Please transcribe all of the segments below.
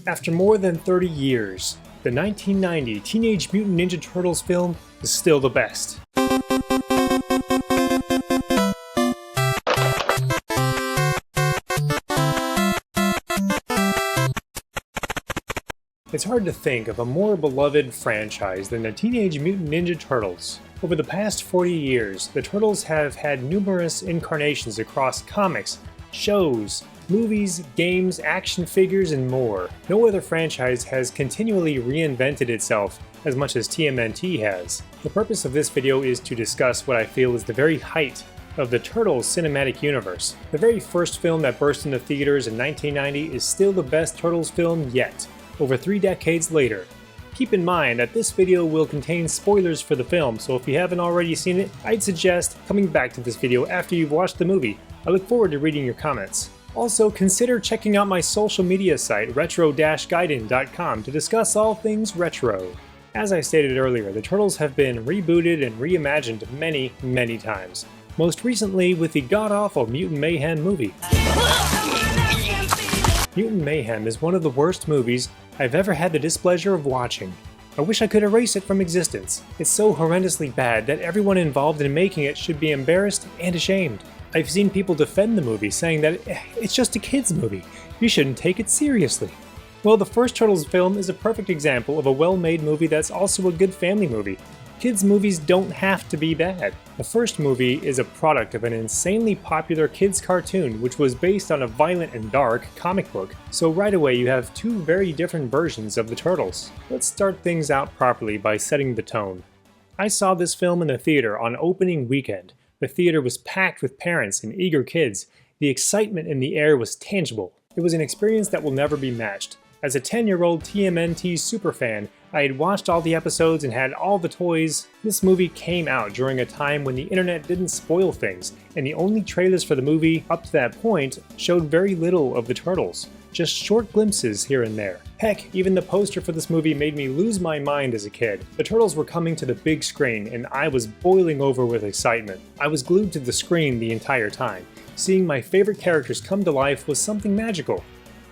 After more than 30 years, the 1990 Teenage Mutant Ninja Turtles film is still the best. It's hard to think of a more beloved franchise than the Teenage Mutant Ninja Turtles. Over the past 40 years, the Turtles have had numerous incarnations across comics, shows, movies, games, action figures, and more. No other franchise has continually reinvented itself as much as TMNT has. The purpose of this video is to discuss what I feel is the very height of the Turtles cinematic universe. The very first film that burst into theaters in 1990 is still the best Turtles film yet, over 3 decades later. Keep in mind that this video will contain spoilers for the film, so if you haven't already seen it, I'd suggest coming back to this video after you've watched the movie. I look forward to reading your comments. Also, consider checking out my social media site, retro-gaiden.com, to discuss all things retro. As I stated earlier, the Turtles have been rebooted and reimagined many times. Most recently with the god-awful Mutant Mayhem movie. Mutant Mayhem is one of the worst movies I've ever had the displeasure of watching. I wish I could erase it from existence. It's so horrendously bad that everyone involved in making it should be embarrassed and ashamed. I've seen people defend the movie, saying that it's just a kid's movie. You shouldn't take it seriously. Well, the first Turtles film is a perfect example of a well-made movie that's also a good family movie. Kids' movies don't have to be bad. The first movie is a product of an insanely popular kids' cartoon which was based on a violent and dark comic book. So right away you have two very different versions of the Turtles. Let's start things out properly by setting the tone. I saw this film in the theater on opening weekend. The theater was packed with parents and eager kids. The excitement in the air was tangible. It was an experience that will never be matched. As a 10-year-old TMNT superfan, I had watched all the episodes and had all the toys. This movie came out during a time when the internet didn't spoil things, and the only trailers for the movie up to that point showed very little of the Turtles. Just short glimpses here and there. Heck, even the poster for this movie made me lose my mind as a kid. The Turtles were coming to the big screen, and I was boiling over with excitement. I was glued to the screen the entire time. Seeing my favorite characters come to life was something magical.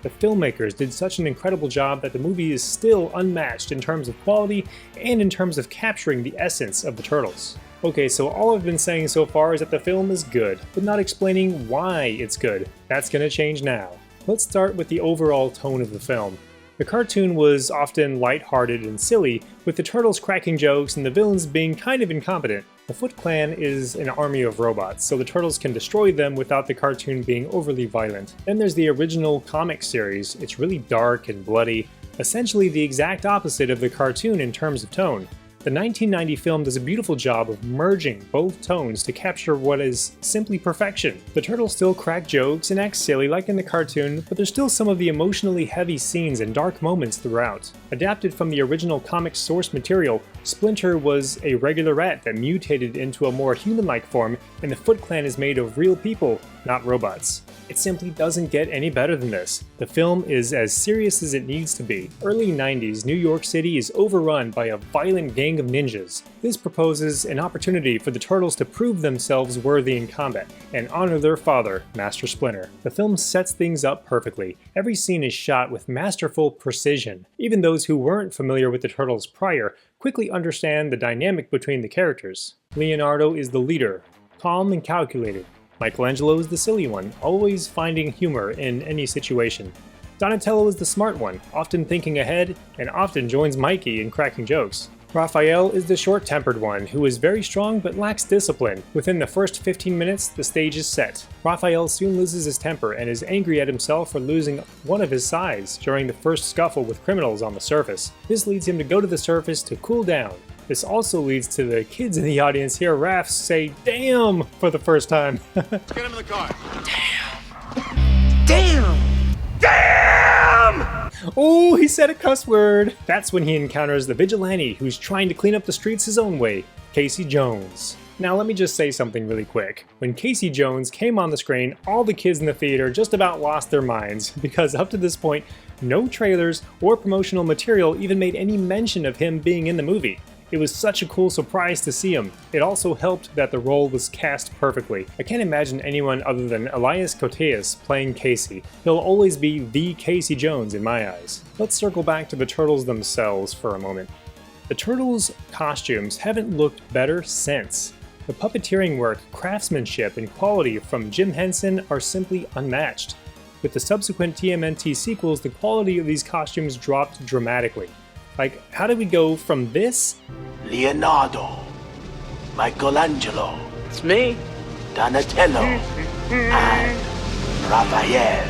The filmmakers did such an incredible job that the movie is still unmatched in terms of quality and in terms of capturing the essence of the Turtles. Okay, so all I've been saying so far is that the film is good, but not explaining why it's good. That's gonna change now. Let's start with the overall tone of the film. The cartoon was often lighthearted and silly, with the Turtles cracking jokes and the villains being kind of incompetent. The Foot Clan is an army of robots, so the Turtles can destroy them without the cartoon being overly violent. Then there's the original comic series. It's really dark and bloody, essentially the exact opposite of the cartoon in terms of tone. The 1990 film does a beautiful job of merging both tones to capture what is simply perfection. The Turtles still crack jokes and act silly like in the cartoon, but there's still some of the emotionally heavy scenes and dark moments throughout. Adapted from the original comic source material, Splinter was a regular rat that mutated into a more human-like form, and the Foot Clan is made of real people, not robots. It simply doesn't get any better than this. The film is as serious as it needs to be. Early 90s New York City is overrun by a violent gang of ninjas. This proposes an opportunity for the Turtles to prove themselves worthy in combat and honor their father, Master Splinter. The film sets things up perfectly. Every scene is shot with masterful precision. Even those who weren't familiar with the Turtles prior quickly understand the dynamic between the characters. Leonardo is the leader, calm and calculated. Michelangelo is the silly one, always finding humor in any situation. Donatello is the smart one, often thinking ahead, and often joins Mikey in cracking jokes. Raphael is the short-tempered one, who is very strong but lacks discipline. Within the first 15 minutes, the stage is set. Raphael soon loses his temper and is angry at himself for losing one of his sides during the first scuffle with criminals on the surface. This leads him to go to the surface to cool down. This also leads to the kids in the audience hear Raph say "damn" for the first time. Get him in the car. Damn! Damn! Damn! Oh, he said a cuss word. That's when he encounters the vigilante who's trying to clean up the streets his own way, Casey Jones. Now let me just say something really quick. When Casey Jones came on the screen, all the kids in the theater just about lost their minds, because up to this point, no trailers or promotional material even made any mention of him being in the movie. It was such a cool surprise to see him. It also helped that the role was cast perfectly. I can't imagine anyone other than Elias Koteas playing Casey. He'll always be the Casey Jones in my eyes. Let's circle back to the Turtles themselves for a moment. The Turtles' costumes haven't looked better since. The puppeteering work, craftsmanship, and quality from Jim Henson are simply unmatched. With the subsequent TMNT sequels, the quality of these costumes dropped dramatically. Like, how did we go from this Leonardo, Michelangelo, It's me. Donatello, and Raphael.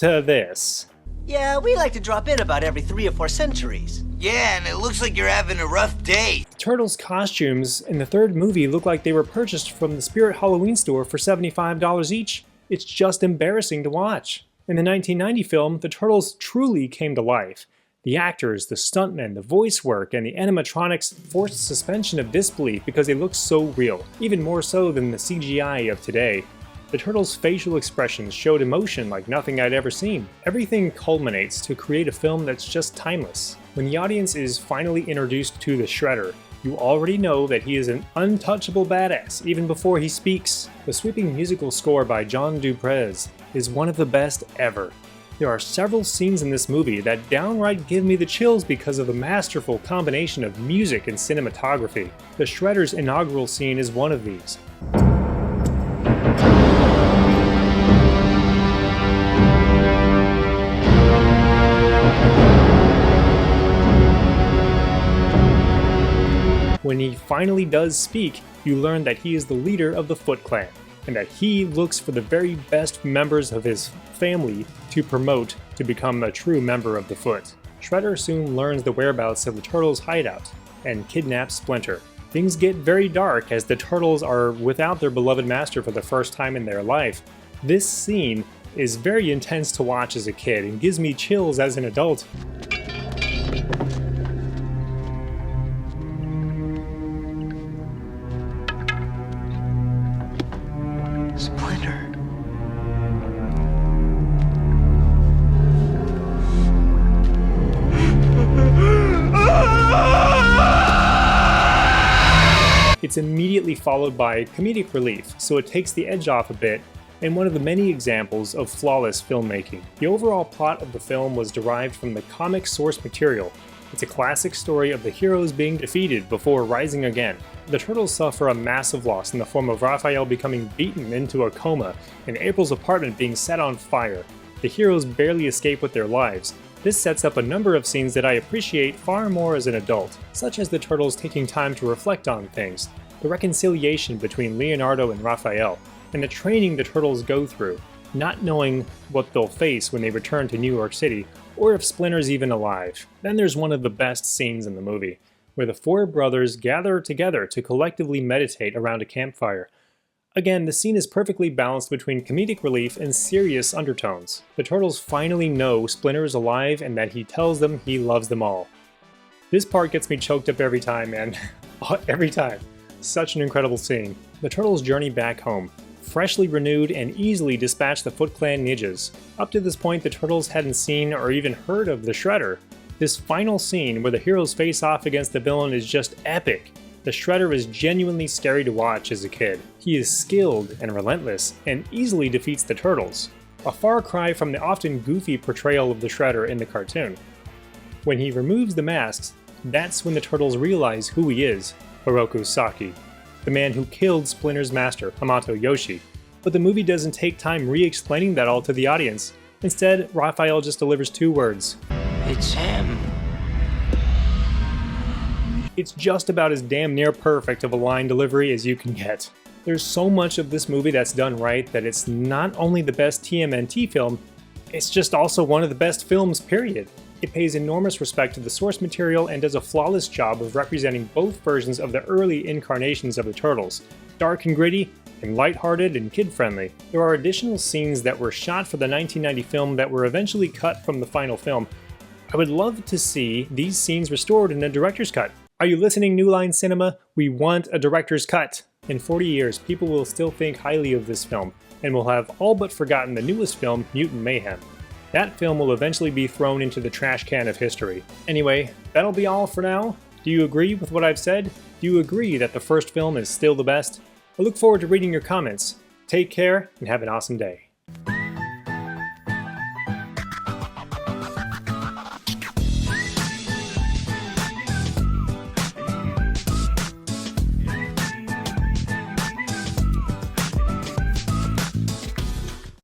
to this? Yeah, we like to drop in about every 3 or 4 centuries. Yeah, and it looks like you're having a rough day. Turtles costumes in the third movie look like they were purchased from the Spirit Halloween store for $75 each. It's just embarrassing to watch. In the 1990 film, the Turtles truly came to life. The actors, the stuntmen, the voice work, and the animatronics forced suspension of disbelief because they looked so real, even more so than the CGI of today. The Turtles' facial expressions showed emotion like nothing I'd ever seen. Everything culminates to create a film that's just timeless. When the audience is finally introduced to the Shredder, you already know that he is an untouchable badass even before he speaks. The sweeping musical score by John Duprez is one of the best ever. There are several scenes in this movie that downright give me the chills because of the masterful combination of music and cinematography. The Shredder's inaugural scene is one of these. When he finally does speak, you learn that he is the leader of the Foot Clan, and that he looks for the very best members of his family to promote to become a true member of the Foot. Shredder soon learns the whereabouts of the Turtles' hideout and kidnaps Splinter. Things get very dark as the Turtles are without their beloved master for the first time in their life. This scene is very intense to watch as a kid and gives me chills as an adult. Splinter. It's immediately followed by comedic relief, so it takes the edge off a bit, and one of the many examples of flawless filmmaking. The overall plot of the film was derived from the comic source material. It's a classic story of the heroes being defeated before rising again. The Turtles suffer a massive loss in the form of Raphael becoming beaten into a coma and April's apartment being set on fire. The heroes barely escape with their lives. This sets up a number of scenes that I appreciate far more as an adult, such as the Turtles taking time to reflect on things, the reconciliation between Leonardo and Raphael, and the training the Turtles go through, not knowing what they'll face when they return to New York City, or if Splinter's even alive. Then there's one of the best scenes in the movie, where the four brothers gather together to collectively meditate around a campfire. Again, the scene is perfectly balanced between comedic relief and serious undertones. The Turtles finally know Splinter is alive and that he tells them he loves them all. This part gets me choked up every time, man. Every time. Such an incredible scene. The Turtles journey back home, freshly renewed and easily dispatch the Foot Clan ninjas. Up to this point, the Turtles hadn't seen or even heard of the Shredder. This final scene where the heroes face off against the villain is just epic. The Shredder is genuinely scary to watch as a kid. He is skilled and relentless, and easily defeats the Turtles. A far cry from the often goofy portrayal of the Shredder in the cartoon. When he removes the masks, that's when the Turtles realize who he is, Oroku Saki, the man who killed Splinter's master, Hamato Yoshi. But the movie doesn't take time re-explaining that all to the audience. Instead, Raphael just delivers 2 words. It's him. It's just about as damn near perfect of a line delivery as you can get. There's so much of this movie that's done right that it's not only the best TMNT film, it's just also one of the best films, period. It pays enormous respect to the source material and does a flawless job of representing both versions of the early incarnations of the Turtles, dark and gritty, and lighthearted and kid-friendly. There are additional scenes that were shot for the 1990 film that were eventually cut from the final film. I would love to see these scenes restored in a director's cut. Are you listening, New Line Cinema? We want a director's cut! In 40 years, people will still think highly of this film, and will have all but forgotten the newest film, Mutant Mayhem. That film will eventually be thrown into the trash can of history. Anyway, that'll be all for now. Do you agree with what I've said? Do you agree that the first film is still the best? I look forward to reading your comments. Take care and have an awesome day.